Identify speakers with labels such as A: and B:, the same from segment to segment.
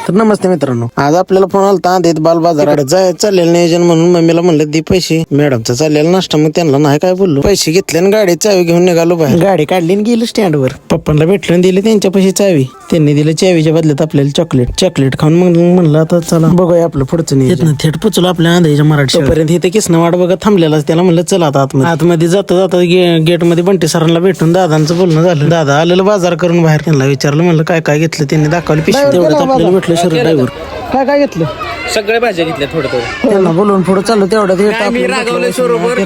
A: तर नमस्ते मित्रांनो, आज आपल्याला फोन आलता देत बाल बाजाराकडे जायचं चाललेलं नियोजन म्हणून मम्मीला म्हणलं दे पैसे. मॅडमचा चाललेला नाश्ता, मग त्यांना नाही काय बोललो. पैसे घेतले आणि गाडी चावी घेऊन निघालो बाहेर. गाडी काढली आणि गेलो स्टँडवर. पप्पांना भेटलं आणि दिले त्यांच्या पैसे चावी. त्यांनी दिले चावीच्या बदल्यात आपल्याला चॉकलेट खाऊन मग म्हणलं आता चला बघूया आपलं पुढचं नियोजन. थेट पोचलो आपल्या आंध्याच्या मराठी पर्यंत. इथे किसन वाट बघत थांबलेला. त्याला म्हणलं चला आता आतमध्ये जाता गेट मध्ये बंटी सरांना भेटून दादांचं बोलणं झालं. दादा आलेलं बाजार करून बाहेर. त्यांना विचारलं, म्हणलं काय काय घेतलं. त्यांनी दाखवलं पिशवी. तेवढं आपल्याला भेटलं शरद ड्रायव्हर. काय काय घेतलं?
B: सगळ्या भाज्या घेतल्या थोडं.
A: त्यांना बोलून पुढे चाललो. तेवढ्यात
B: मी रागवले सौरभवर.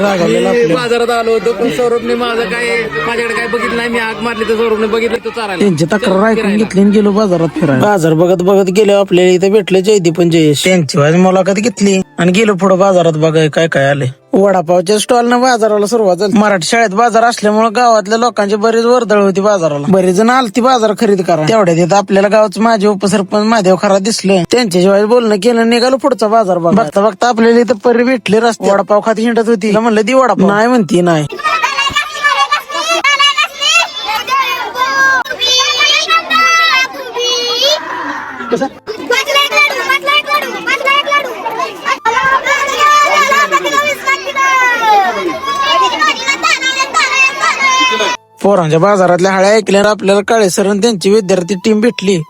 B: बाजारात आलो होतो पण सौरभने माझ्याकडे काय बघितलं नाही. मी आग मारली तर सौरभने बघितलं तो चारायला.
A: त्यांची तक्रार ऐकून घेतली आणि गेलो बाजारात फिरायला. बाजार बघत बघत गेलो. आपल्याला इथे भेटले जयदीप आणि जयेश. त्यांची मुलाखत घेतली आणि गेलो पुढे बाजारात बघाय काय काय आले. वडापावच्या स्टॉल न बाजाराला सुरुवात झाली. मराठी शाळेत बाजार असल्यामुळे गावातल्या लोकांची बरीच वर्दळ होती बाजाराला. बरेच जण आलती बाजार खरेदी करा. तेवढ्यात येत आपल्याला गावचं माझे उपसरपंच महादेव खरा दिसलं. त्यांच्याशिवाय बोलणं केलं. निघालो पुढचा बाजार बघता बघता आपल्याला इथं परी भेटले. रस्ते वडापाव खात हिंडत होती. म्हणलं दी वडापाव. नाही म्हणती नाही. पोरांच्या बाजारातल्या हळ्या ऐकल्यावर आपल्याला काळे सर आणि त्यांची विद्यार्थी टीम भेटली.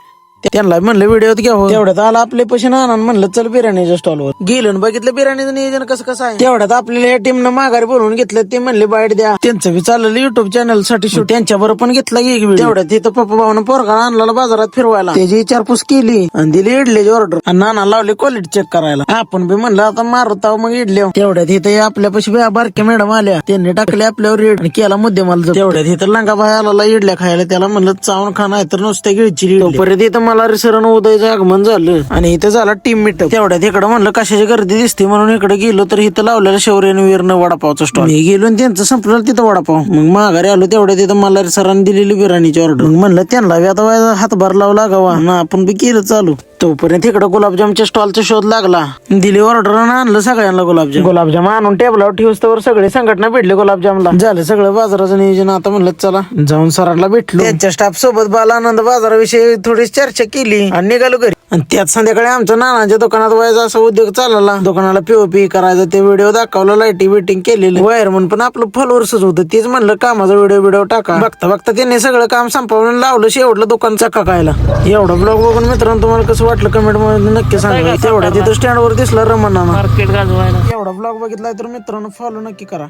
A: त्यांना म्हणलं व्हिडिओत घ्यावं. तेवढ्यात आला आपले पैसे नाना. म्हणलं चल बिर्याणीच्या स्टॉलवर गेलो. बघितलं बिर्याणीचं नियोजन कसं आहे. तेवढ्यात आपल्याला या टीमनं माघारी बोलवून घेतलं. ते म्हणले बाईट द्या. त्यांचं बी चाललेलं युट्यूब चॅनल साठी शूट. त्यांच्याबरोबर पण घेतला एक व्हिडिओ. तेवढ्यात तिथं पप्पा भावानं पोरगा आणला बाजारात फिरवायला. त्याची विचारपूस केली आणि दिली इडलीची ऑर्डर. आणि नाना लावली क्वालिटी चेक करायला. आपण बी म्हणलं आता मारताव मग इडली. तेवढ्यात इथं आपल्यापाशी बारक्या मॅडम आल्या. त्यांनी टाकले आपल्यावर रेड आणि केला मुद्देमाल. तेवढ्यात इथं लंगाबाई आला इडल्या खायला. त्याला म्हणलं चावून खा नाही तर नुसत्या गिळची. तोपर्यंत इथं मला सरण उदयचं आगमन झालं आणि इथं झाला टीम मीटअप. तेवढ्यात इकडं म्हणलं कशाची गर्दी दिसते म्हणून इकडे गेलो तर इथं लावलेलं शौर्यन वीरनं वडापावचा स्टॉल. मी गेलो आणि त्यांचं संपलं तिथं वडापाव. मग माघारी आलो. तेवढ्या तिथं मला सरांनी दिलेली बिर्याणीची ऑर्डर. मग म्हणलं त्यांना आता हातभार लावू लागावा ना. आपण बी केलं चालू. तोपर्यंत इकडं गुलाबजामच्या स्टॉलचा शोध लागला. दिली ऑर्डर आणि आणलं सगळ्यांना गुलाबजाम आणून टेबलावर ठेवस्तवर सगळे संघटना भेटले गुलाबजामला. झालं सगळं बाजाराचं नियोजन. आता म्हणलं चला जाऊन सरांना भेटलो. त्यांच्या स्टाफ सोबत बालानंद बाजाराविषयी थोडी चर्चा केली आणि निघालो घरी. आणि त्यात संध्याकाळी आमच्या नानांच्या दुकानात व्हायचा असा उद्योग चालला. दुकानाला पीओपी करायचा. ते व्हिडिओ दाखवला. लाईटी वेटिंग केलेली. वायरमन पण आपलं फॉलोअर्सच होतं. तेच म्हणलं कामाचा व्हिडिओ टाका. बघता बघता त्यांनी सगळं काम संपवून लावलं. शेवटलं दुकान चक्कायला. एवढं ब्लॉग बघून मित्रांनो तुम्हाला कसं वाटलं कमेंट मध्ये नक्की सांगा. तेवढ्या तिथं स्टँड वर दिसला रमण नाना. एवढा ब्लॉग बघितलाय तर मित्रांनो फॉलो नक्की करा.